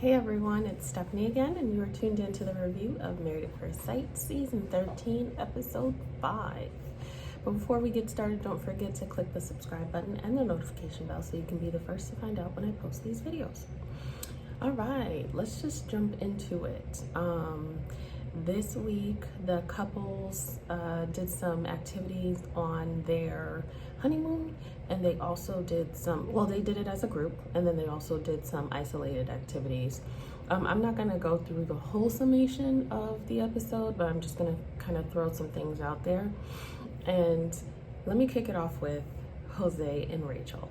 Hey everyone, it's Stephanie again, and you are tuned into the review of Married at First Sight, Season 13, Episode 5. But before we get started, don't forget to click the subscribe button and the notification bell so you can be the first to find out when I post these videos. All right, let's just jump into it. This week, the couples did some activities on their honeymoon, and they also did they did it as a group, and then they also did some isolated activities. I'm not gonna go through the whole summation of the episode, but I'm just gonna kind of throw some things out there. And let me kick it off with Jose and Rachel.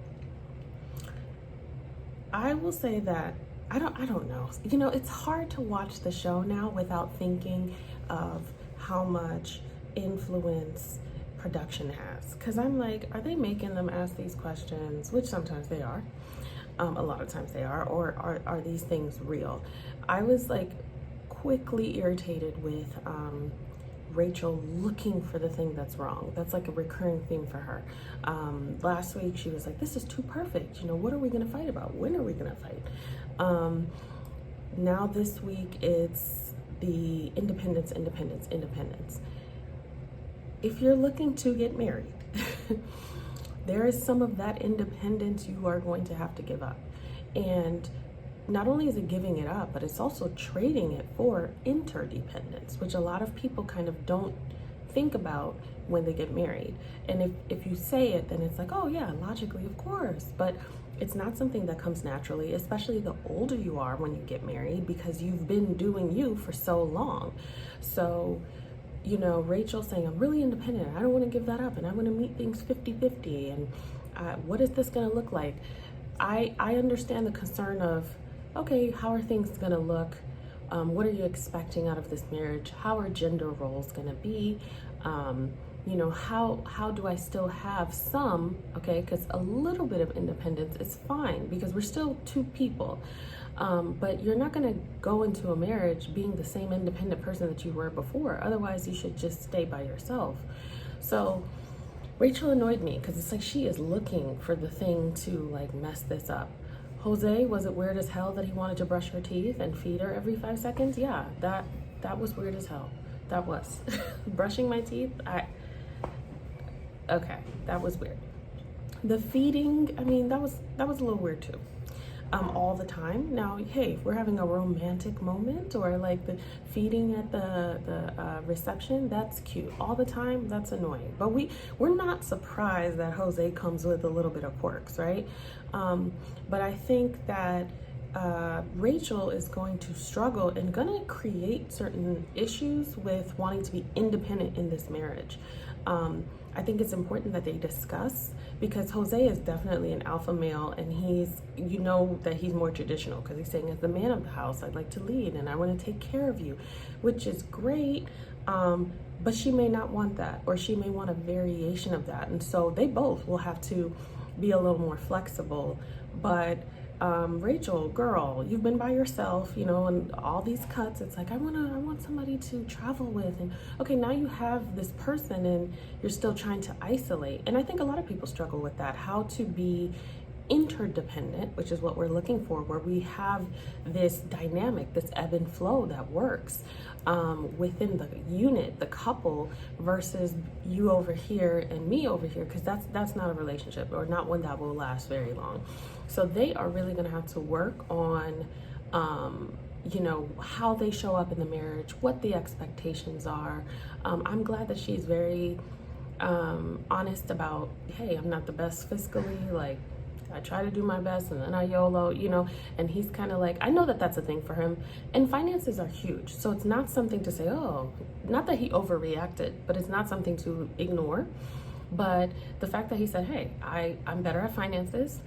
I will say that I don't know. You know, it's hard to watch the show now without thinking of how much influence production has. Because I'm like, are they making them ask these questions? Which sometimes they are. A lot of times they are. Or are these things real? I was like quickly irritated with Rachel looking for the thing that's wrong. That's like a recurring theme for her. Last week she was like, this is too perfect. You know, what are we going to fight about? When are we going to fight? Now this week it's the independence. If you're looking to get married, there is some of that independence you are going to have to give up. And not only is it giving it up, but it's also trading it for interdependence, which a lot of people kind of don't think about when they get married. And if you say it, then it's like, oh yeah, logically, of course. But it's not something that comes naturally, especially the older you are when you get married, because you've been doing you for so long. So, you know, Rachel saying, I'm really independent. I don't want to give that up. And I'm going to meet things 50-50. And what is this going to look like? I understand the concern of, okay, how are things going to look? What are you expecting out of this marriage? How are gender roles going to be? You know, how do I still have some, okay, because a little bit of independence is fine because we're still two people. But you're not going to go into a marriage being the same independent person that you were before. Otherwise, you should just stay by yourself. So Rachel annoyed me because it's like she is looking for the thing to like mess this up. Jose, was it weird as hell that he wanted to brush her teeth and feed her every 5 seconds? Yeah, that was weird as hell. That was. Brushing my teeth, okay, that was weird. The feeding, I mean, that was a little weird too. All the time. Now, hey, if we're having a romantic moment or like the feeding at the reception, that's cute. All the time, that's annoying. But we're not surprised that Jose comes with a little bit of quirks, right? But I think that Rachel is going to struggle and gonna create certain issues with wanting to be independent in this marriage. I think it's important that they discuss, because Jose is definitely an alpha male, and you know that he's more traditional because he's saying, as the man of the house, I'd like to lead and I want to take care of you, which is great. But she may not want that, or she may want a variation of that. And so they both will have to be a little more flexible. But Rachel, girl, you've been by yourself, you know, and all these cuts, it's like, I want somebody to travel with. And okay, now you have this person and you're still trying to isolate. And I think a lot of people struggle with that, how to be interdependent, which is what we're looking for, where we have this dynamic, this ebb and flow that works within the unit, the couple, versus you over here and me over here, because that's not a relationship, or not one that will last very long. So they are really going to have to work on you know, how they show up in the marriage, what the expectations are. I'm glad that she's very honest about, hey, I'm not the best fiscally, like I try to do my best and then I YOLO, you know. And he's kind of like, I know that that's a thing for him, and finances are huge, so it's not something to say, oh, not that he overreacted, but it's not something to ignore. But the fact that he said, hey, I'm better at finances,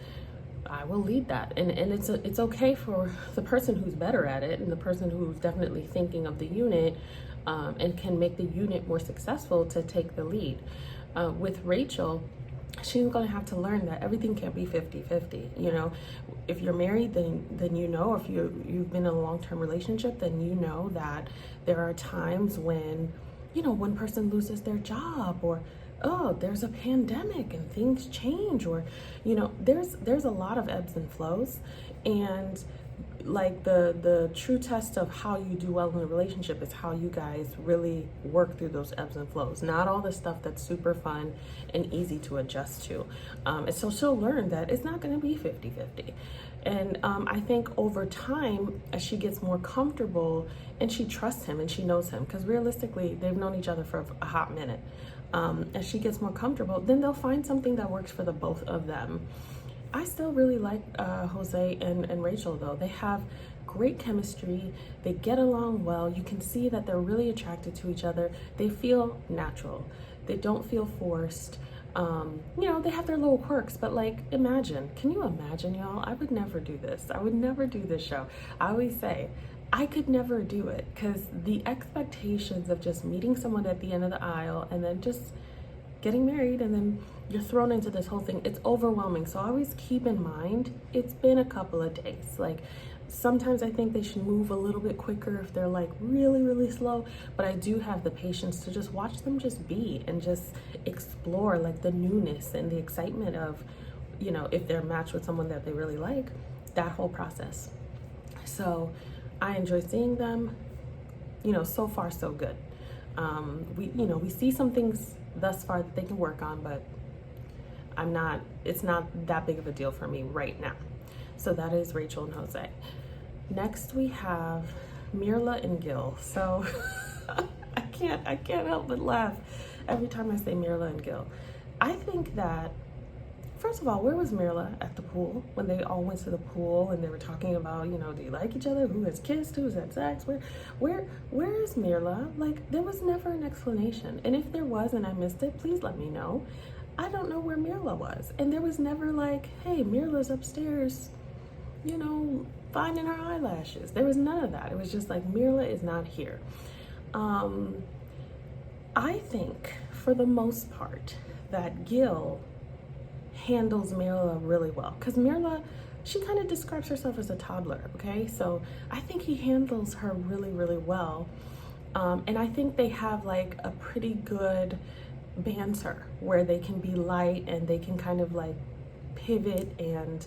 I will lead that. And it's okay for the person who's better at it, and the person who's definitely thinking of the unit and can make the unit more successful, to take the lead. With Rachel, she's going to have to learn that everything can't be 50-50. You know, if you're married, then you know, if you've been in a long-term relationship, then you know that there are times when, you know, one person loses their job, or oh, there's a pandemic and things change, or, you know, there's a lot of ebbs and flows. And like the true test of how you do well in a relationship is how you guys really work through those ebbs and flows, not all the stuff that's super fun and easy to adjust to. And so she'll learn that it's not going to be 50-50. And I think over time, as she gets more comfortable and she trusts him and she knows him, because realistically they've known each other for a hot minute, as she gets more comfortable, then they'll find something that works for the both of them. I still really like Jose and Rachel, though. They have great chemistry. They get along well. You can see that they're really attracted to each other. They feel natural. They don't feel forced. They have their little quirks, but like, can you imagine, y'all? I would never do this. I would never do this show. I always say, I could never do it, because the expectations of just meeting someone at the end of the aisle and then just getting married and then you're thrown into this whole thing, it's overwhelming. So always keep in mind, it's been a couple of days. Like, sometimes I think they should move a little bit quicker if they're like really, really slow, but I do have the patience to just watch them just be and just explore like the newness and the excitement of, if they're matched with someone that they really like, that whole process. So I enjoy seeing them, so far so good. We see some things thus far that they can work on, but it's not that big of a deal for me right now. So that is Rachel and Jose. Next we have Mirla and Gil. So I can't help but laugh every time I say Mirla and Gil. I think that, first of all, where was Mirla at the pool when they all went to the pool and they were talking about, do you like each other? Who has kissed? Who's had sex? Where is Mirla? Like, there was never an explanation. And if there was and I missed it, please let me know. I don't know where Mirla was. And there was never like, hey, Mirla's upstairs, finding her eyelashes. There was none of that. It was just like, Mirla is not here. I think, for the most part, that Gil handles Mirla really well, because Mirla, she kind of describes herself as a toddler, okay? So I think he handles her really, really well. And I think they have like a pretty good banter where they can be light and they can kind of like pivot and,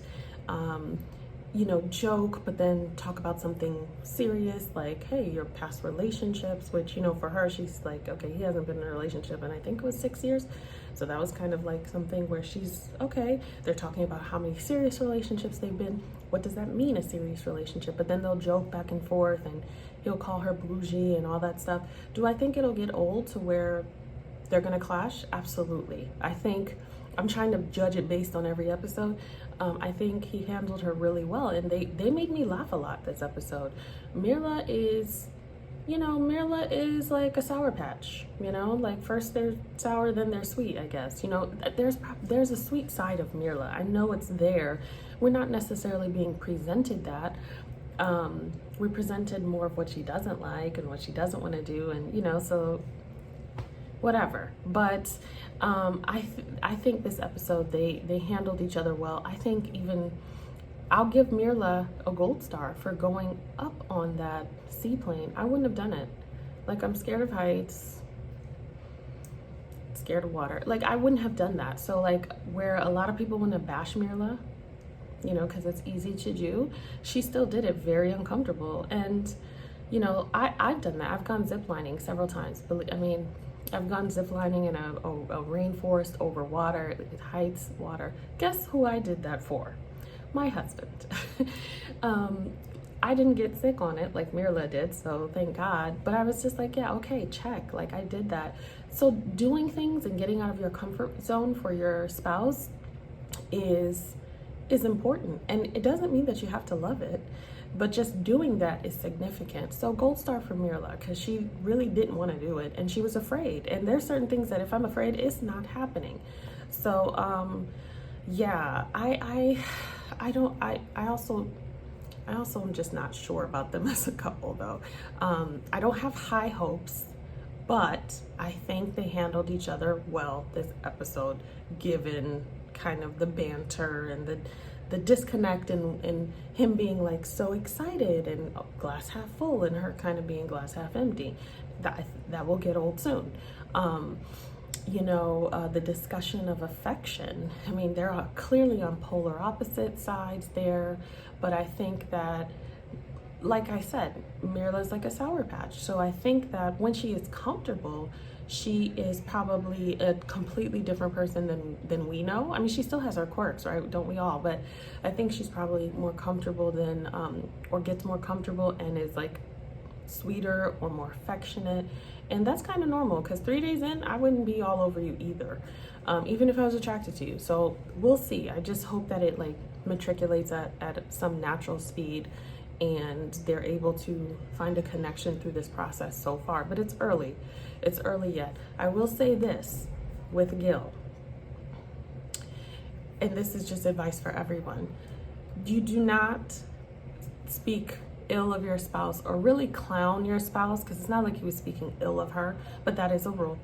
joke, but then talk about something serious, like, hey, your past relationships, which, for her, she's like, okay, he hasn't been in a relationship and I think it was 6 years. So that was kind of like something where she's, okay, they're talking about how many serious relationships they've been. What does that mean, a serious relationship? But then they'll joke back and forth and he'll call her bougie and all that stuff. Do I think it'll get old to where they're gonna clash? Absolutely. I think, I'm trying to judge it based on every episode. I think he handled her really well, and they made me laugh a lot this episode. Mirla is like a Sour Patch, like first they're sour, then they're sweet, I guess. There's a sweet side of Mirla. I know it's there. We're not necessarily being presented that. We presented more of what she doesn't like and what she doesn't want to do, and so whatever. But I think this episode they handled each other well. I think even I'll give Mirla a gold star for going up on that seaplane. I wouldn't have done it. Like, I'm scared of heights, scared of water. Like, I wouldn't have done that. So like, where a lot of people want to bash Mirla, because it's easy to do, she still did it very uncomfortable. And I've done that. I've gone ziplining several times. I've gone ziplining in a rainforest over water, heights, water. Guess who I did that for? My husband. I didn't get sick on it like Mirla did, so thank God. But I was just like, yeah, okay, check. Like, I did that. So doing things and getting out of your comfort zone for your spouse is important. And it doesn't mean that you have to love it, but just doing that is significant. So gold star for Mirla, because she really didn't want to do it and she was afraid. And there's certain things that if I'm afraid, it's not happening. So yeah, I also am just not sure about them as a couple, though. I don't have high hopes, but I think they handled each other well this episode, given kind of the banter and the disconnect and him being like so excited and glass half full and her kind of being glass half empty. That will get old soon. The discussion of affection. I mean, they're clearly on polar opposite sides there, but I think that like I said, Mirla's like a Sour Patch. So I think that when she is comfortable, she is probably a completely different person than we know. I mean, she still has her quirks, right? Don't we all? But I think she's probably more comfortable than, or gets more comfortable and is like sweeter or more affectionate. And that's kind of normal, because 3 days in, I wouldn't be all over you either, even if I was attracted to you. So we'll see. I just hope that it like matriculates at some natural speed, and they're able to find a connection through this process so far. But it's early. It's early yet. I will say this with Gil, and this is just advice for everyone. You do not speak ill of your spouse or really clown your spouse, because it's not like he was speaking ill of her, but that is a rule.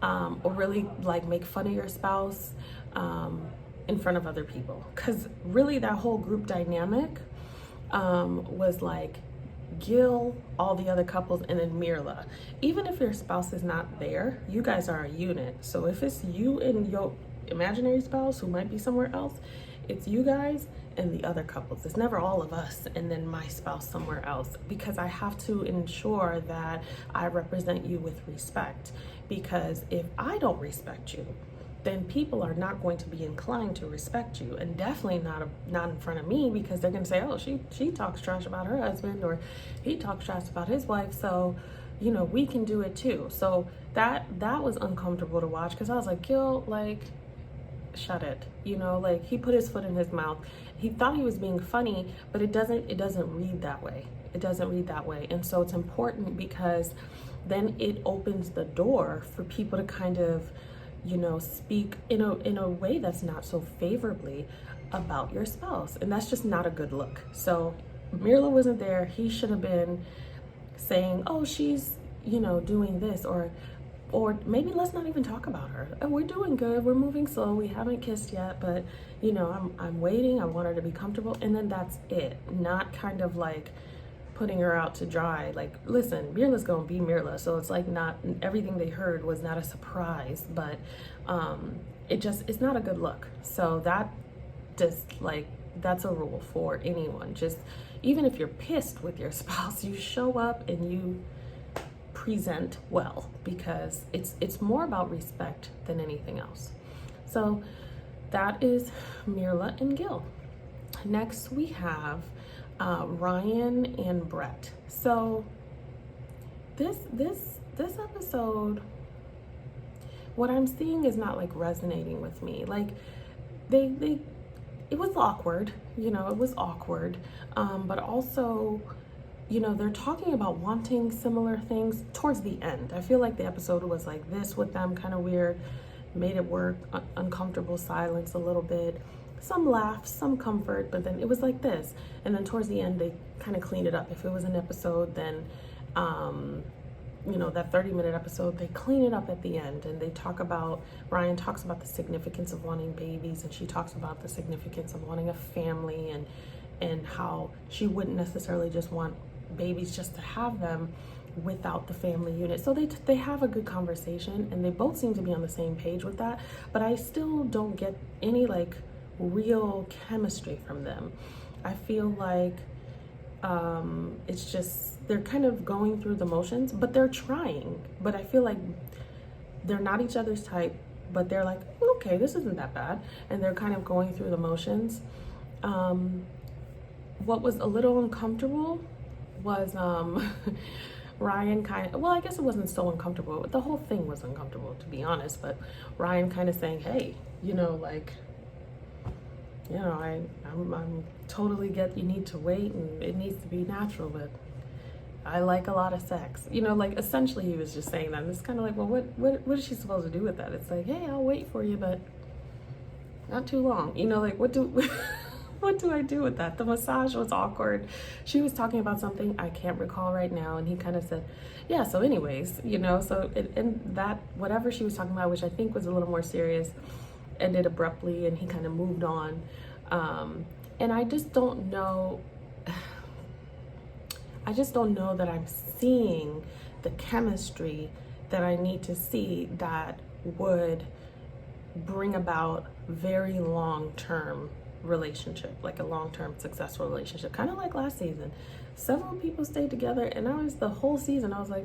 Or really like make fun of your spouse in front of other people, because really that whole group dynamic was like Gil, all the other couples, and then Mirla. Even if your spouse is not there, you guys are a unit. So if it's you and your imaginary spouse who might be somewhere else, it's you guys and the other couples. It's never all of us and then my spouse somewhere else, because I have to ensure that I represent you with respect. Because if I don't respect you, then people are not going to be inclined to respect you, and definitely not in front of me, because they're going to say, oh, she talks trash about her husband, or he talks trash about his wife, so you know, we can do it too. So that was uncomfortable to watch, because I was like, Gil, like, shut it, you know, like he put his foot in his mouth. He thought he was being funny, but it doesn't read that way. It doesn't read that way. And so it's important, because then it opens the door for people to kind of, you know, speak in a way that's not so favorably about your spouse, and that's just not a good look. So Mirla wasn't there. He should have been saying, oh, she's, you know, doing this, or maybe let's not even talk about her. Oh, we're doing good, we're moving slow, we haven't kissed yet, but you know, I'm waiting, I want her to be comfortable, and then that's it. Not kind of like putting her out to dry. Like, listen, Mirla's gonna be Mirla, so it's like not everything they heard was not a surprise, but it's not a good look. So that just like, that's a rule for anyone. Just even if you're pissed with your spouse, you show up and you present well, because it's more about respect than anything else. So that is Mirla and Gil. Next we have Ryan and Brett. So this episode, what I'm seeing is not like resonating with me. Like it was awkward, you know, it was awkward, but also, you know, they're talking about wanting similar things towards the end. I feel like the episode was like this with them, kind of weird, made it work, uncomfortable silence a little bit, some laughs, some comfort, but then it was like this. And then towards the end, they kind of cleaned it up. If it was an episode, then, you know, that 30-minute episode, they clean it up at the end, and they talk about, Ryan talks about the significance of wanting babies, and she talks about the significance of wanting a family, and how she wouldn't necessarily just want babies just to have them without the family unit. So they have a good conversation, and they both seem to be on the same page with that, but I still don't get any like real chemistry from them. I feel like it's just they're kind of going through the motions, but they're trying. But I feel like they're not each other's type, but they're like, okay, this isn't that bad, and they're kind of going through the motions. What was a little uncomfortable was Ryan kind of, well, I guess it wasn't so uncomfortable. The whole thing was uncomfortable, to be honest, but Ryan kind of saying, hey, you know, like, you know, I'm totally get you need to wait and it needs to be natural, but I like a lot of sex. You know, like essentially he was just saying that. And it's kind of like, well, what is she supposed to do with that? It's like, hey, I'll wait for you, but not too long. You know, like what do I do with that? The massage was awkward. She was talking about something I can't recall right now, and he kind of said, yeah, so anyways, you know, so and that whatever she was talking about, which I think was a little more serious, ended abruptly, and he kind of moved on. And I just don't know that I'm seeing the chemistry that I need to see that would bring about very long-term relationship, like a long-term successful relationship, kind of like last season. Several people stayed together, and I was the whole season, I was like,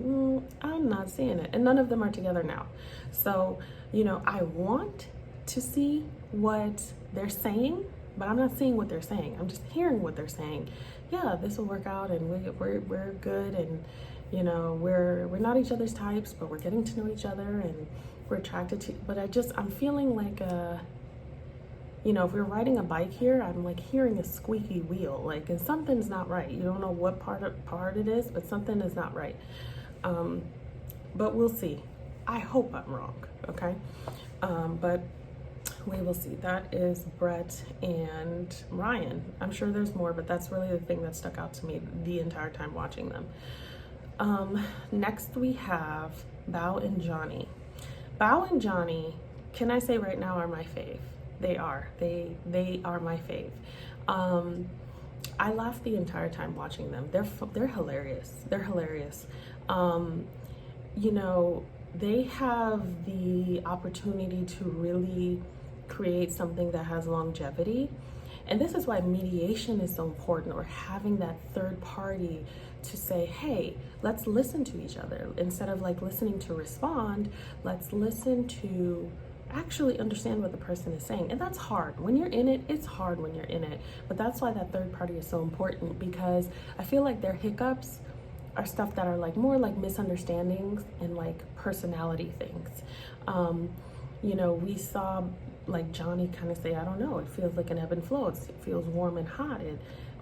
I'm not seeing it. And none of them are together now. So, you know, I want to see what they're saying, but I'm not seeing what they're saying. I'm just hearing what they're saying. Yeah, this will work out, and we're good, and you know, we're not each other's types, but we're getting to know each other, and we're attracted to. But I'm feeling like you know, if we're riding a bike here, I'm like hearing a squeaky wheel, like, and something's not right. You don't know what part it is, but something is not right. But we'll see. I hope I'm wrong, okay? But we will see. That is Brett and Ryan. I'm sure there's more, but that's really the thing that stuck out to me the entire time watching them. Next we have Bao and Johnny. Bao and Johnny, can I say right now, are my fave. They are. They are my fave. I laughed the entire time watching them. They're hilarious. They're hilarious. You know, they have the opportunity to really create something that has longevity. And this is why mediation is so important, or having that third party to say, hey, let's listen to each other. Instead of like listening to respond, let's listen to actually understand what the person is saying. And that's hard. When you're in it, it's hard when you're in it. But that's why that third party is so important, because I feel like their hiccups are stuff that are like more like misunderstandings and like personality things. You know, we saw like Johnny kind of say, I don't know, it feels like an ebb and flow. It feels warm and hot,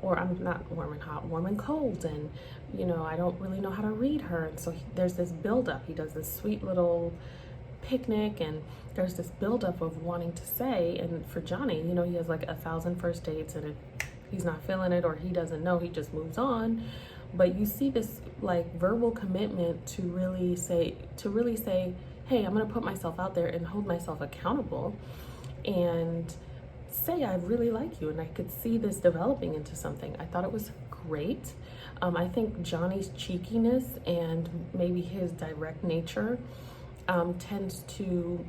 or I'm not warm and hot, warm and cold. And, you know, I don't really know how to read her. And so there's this buildup. He does this sweet little picnic, and there's this buildup of wanting to say. And for Johnny, you know, he has like 1,000 first dates, and he's not feeling it, or he doesn't know, he just moves on. But you see this like verbal commitment to really say, hey, I'm gonna put myself out there and hold myself accountable and say I really like you, and I could see this developing into something. I thought it was great. I think Johnny's cheekiness and maybe his direct nature tends to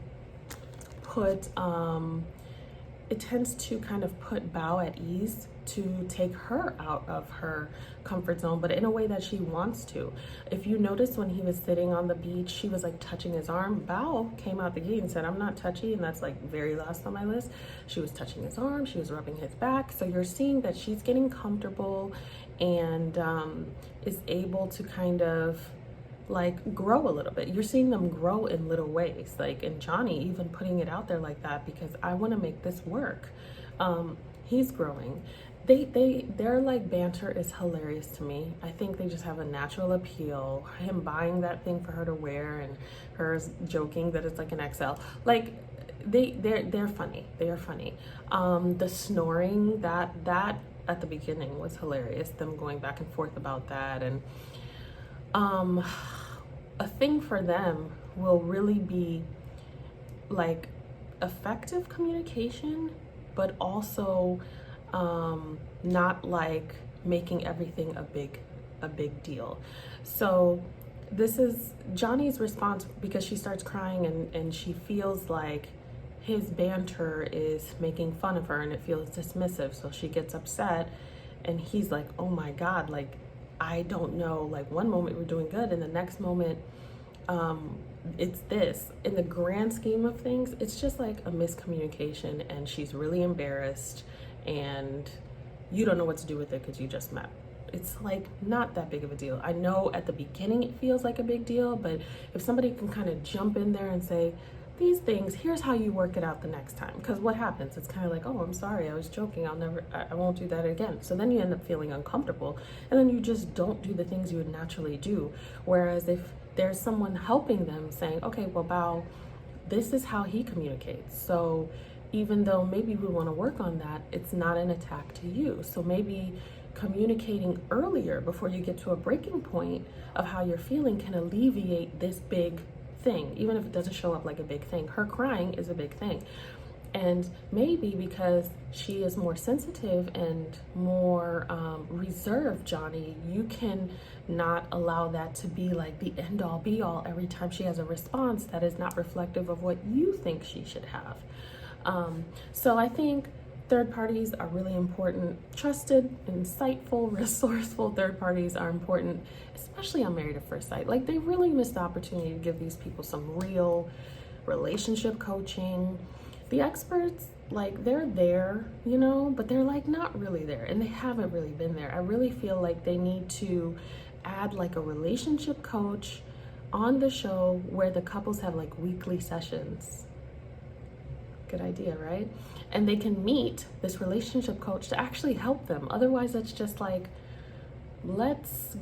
kind of put Bao at ease, to take her out of her comfort zone, but in a way that she wants to. If you notice, when he was sitting on the beach, she was like touching his arm. Bao came out the gate and said, I'm not touchy, and that's like very last on my list. She was touching his arm, she was rubbing his back. So you're seeing that she's getting comfortable and is able to kind of like grow a little bit. You're seeing them grow in little ways, like, and Johnny even putting it out there like that, because I want to make this work. He's growing. Their like banter is hilarious to me. I think they just have a natural appeal. Him buying that thing for her to wear, and her joking that it's like an XL. Like they're funny. They are funny. The snoring that at the beginning was hilarious. Them going back and forth about that, and a thing for them will really be like effective communication, but also not like making everything a big deal. So this is Johnny's response, because she starts crying and she feels like his banter is making fun of her and it feels dismissive. So she gets upset, and he's like, oh my God, like, I don't know, like one moment we're doing good and the next moment it's this. In the grand scheme of things, it's just like a miscommunication, and she's really embarrassed, and you don't know what to do with it because you just met. It's like not that big of a deal. I know at the beginning it feels like a big deal, but if somebody can kind of jump in there and say, these things, here's how you work it out the next time. Because what happens? It's kind of like, oh, I'm sorry, I was joking. I won't do that again. So then you end up feeling uncomfortable, and then you just don't do the things you would naturally do. Whereas if there's someone helping them saying, okay, well, Bao, this is how he communicates. So even though maybe we want to work on that, it's not an attack to you. So maybe communicating earlier before you get to a breaking point of how you're feeling can alleviate this big thing, even if it doesn't show up like a big thing. Her crying is a big thing. And maybe because she is more sensitive and more reserved, Johnny, you can not allow that to be like the end all be all every time she has a response that is not reflective of what you think she should have. So I think Third parties are really important. Trusted, insightful, resourceful third parties are important, especially on Married at First Sight. Like, they really missed the opportunity to give these people some real relationship coaching. The experts, like, they're there, you know, but they're like not really there, and they haven't really been there. I really feel like they need to add like a relationship coach on the show where the couples have like weekly sessions. Good idea, right? And they can meet this relationship coach to actually help them. Otherwise, it's just like, let's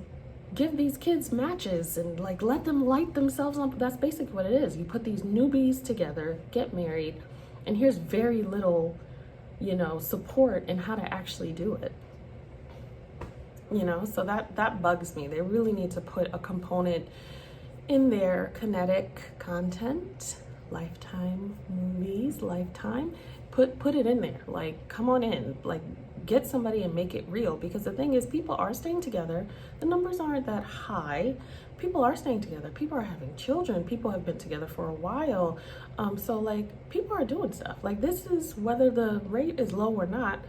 give these kids matches and like let them light themselves up. That's basically what it is. You put these newbies together, get married, and here's very little, you know, support in how to actually do it. You know, so that bugs me. They really need to put a component in their kinetic content, Lifetime movies, Lifetime, put it in there. Like, come on in, like, get somebody and make it real. Because the thing is, people are staying together. The numbers aren't that high. People are staying together. People are having children. People have been together for a while. So like, people are doing stuff. Like, this is, whether the rate is low or not,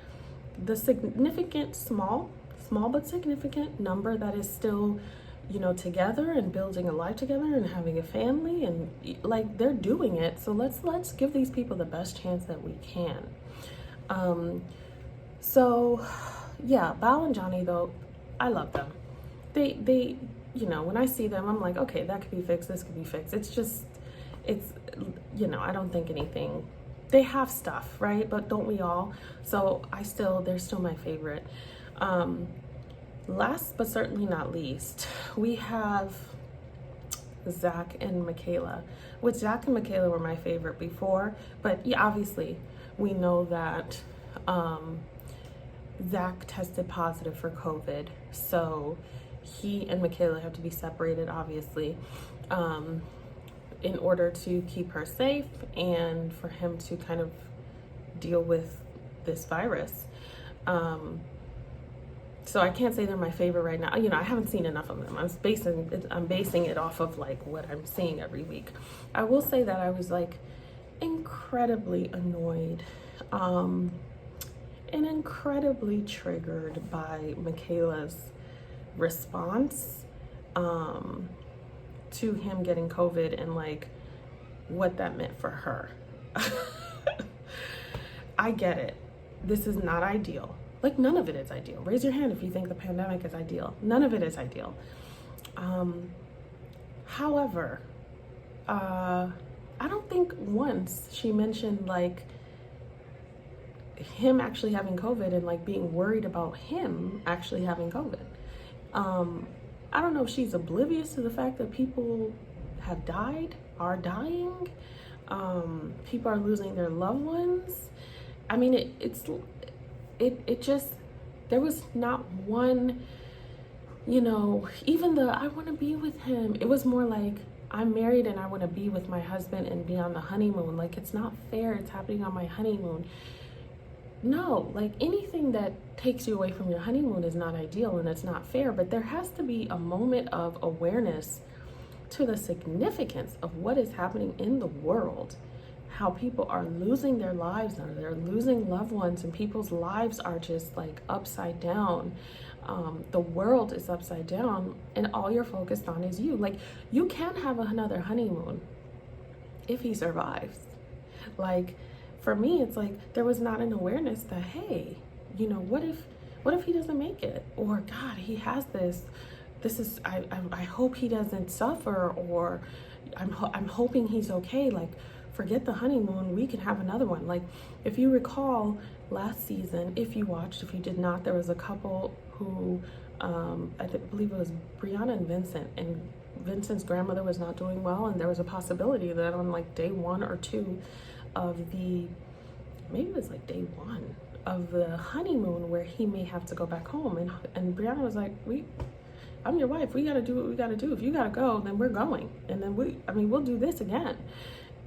the significant small but significant number that is still, you know, together and building a life together and having a family, and like, they're doing it. So let's give these people the best chance that we can. So yeah, Bao and Johnny, though, I love them. They you know, when I see them, I'm like, okay, that could be fixed, this could be fixed. It's just, it's, you know, I don't think anything, they have stuff, right? But don't we all? So they're still my favorite. Last but certainly not least, we have Zach and Michaela, which Zach and Michaela were my favorite before, but yeah, obviously we know that Zach tested positive for COVID, so he and Michaela have to be separated, obviously, in order to keep her safe and for him to kind of deal with this virus. So I can't say they're my favorite right now. You know, I haven't seen enough of them. I'm basing it off of like what I'm seeing every week. I will say that I was like incredibly annoyed and incredibly triggered by Michaela's response to him getting COVID and like what that meant for her. I get it. This is not ideal. Like, none of it is ideal. Raise your hand if you think the pandemic is ideal. None of it is ideal. However, I don't think once she mentioned like him actually having COVID and like being worried about him actually having COVID. I don't know if she's oblivious to the fact that people have died, are dying. People are losing their loved ones. I mean, it just, there was not one, you know, even the I want to be with him. It was more like, I'm married and I want to be with my husband and be on the honeymoon. Like, it's not fair. It's happening on my honeymoon. No, like, anything that takes you away from your honeymoon is not ideal and it's not fair. But there has to be a moment of awareness to the significance of what is happening in the world. How people are losing their lives, or they're losing loved ones, and people's lives are just like upside down. The world is upside down, and all you're focused on is you. Like, you can have another honeymoon if he survives. Like, for me, it's like there was not an awareness that, hey, you know, what if he doesn't make it? Or, God, he has this is, I hope he doesn't suffer, or I'm hoping he's okay. Like, forget the honeymoon, we can have another one. Like, if you recall last season, if you watched, if you did not, there was a couple who, I believe it was Brianna and Vincent, and Vincent's grandmother was not doing well, and there was a possibility that on like day 1 or 2 of maybe it was like day 1 of the honeymoon where he may have to go back home, and Brianna was like, I'm your wife, we gotta do what we gotta do. If you gotta go, then we're going, and then we'll do this again.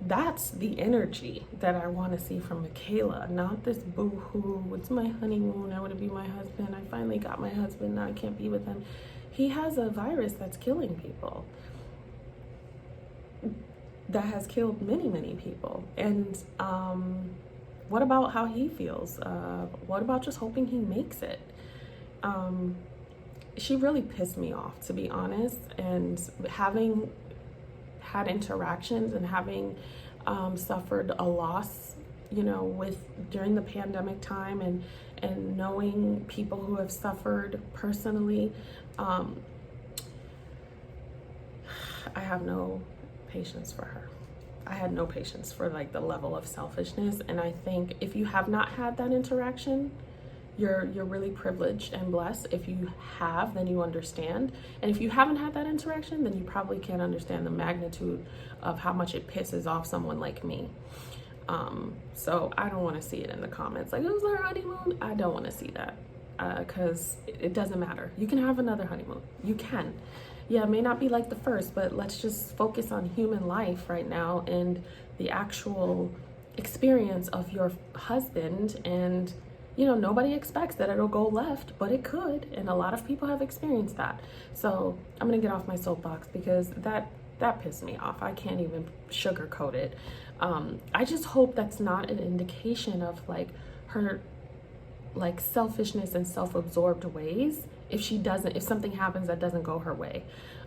That's the energy that I want to see from Michaela, not this boo-hoo, it's my honeymoon, I want to be my husband, I finally got my husband, now I can't be with him. He has a virus that's killing people, that has killed many, many people. And What about how he feels? What about just hoping he makes it? She really pissed me off, to be honest. And having had interactions and having suffered a loss, during the pandemic time, and knowing people who have suffered personally, I have no patience for her. I had no patience for like the level of selfishness. And I think if you have not had that interaction, you're really privileged and blessed. If you have, then you understand. And if you haven't had that interaction, then you probably can't understand the magnitude of how much it pisses off someone like me. So I don't want to see it in the comments like, it was our honeymoon. I don't want to see that, because it doesn't matter. You can have another honeymoon. You can. Yeah, it may not be like the first, but let's just focus on human life right now and the actual experience of your husband. And nobody expects that it'll go left, but it could, and a lot of people have experienced that. So I'm gonna get off my soapbox, because that pissed me off. I can't even sugarcoat it. I just hope that's not an indication of like her like selfishness and self-absorbed ways if something happens that doesn't go her way.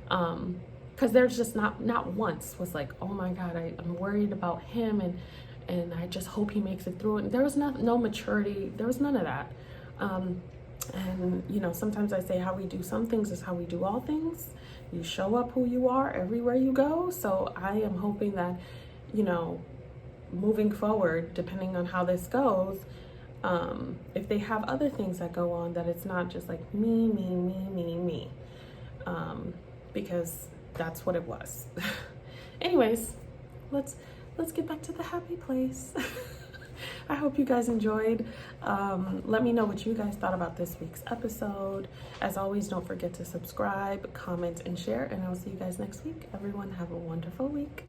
Because there's just not once was like, oh my God, I'm worried about him, and I just hope he makes it through. And there was no maturity. There was none of that. And sometimes I say how we do some things is how we do all things. You show up who you are everywhere you go. So I am hoping that, moving forward, depending on how this goes, if they have other things that go on, that it's not just like me, because that's what it was. Anyways, let's get back to the happy place. I hope you guys enjoyed. Let me know what you guys thought about this week's episode. As always, don't forget to subscribe, comment, and share, and I'll see you guys next week. Everyone have a wonderful week.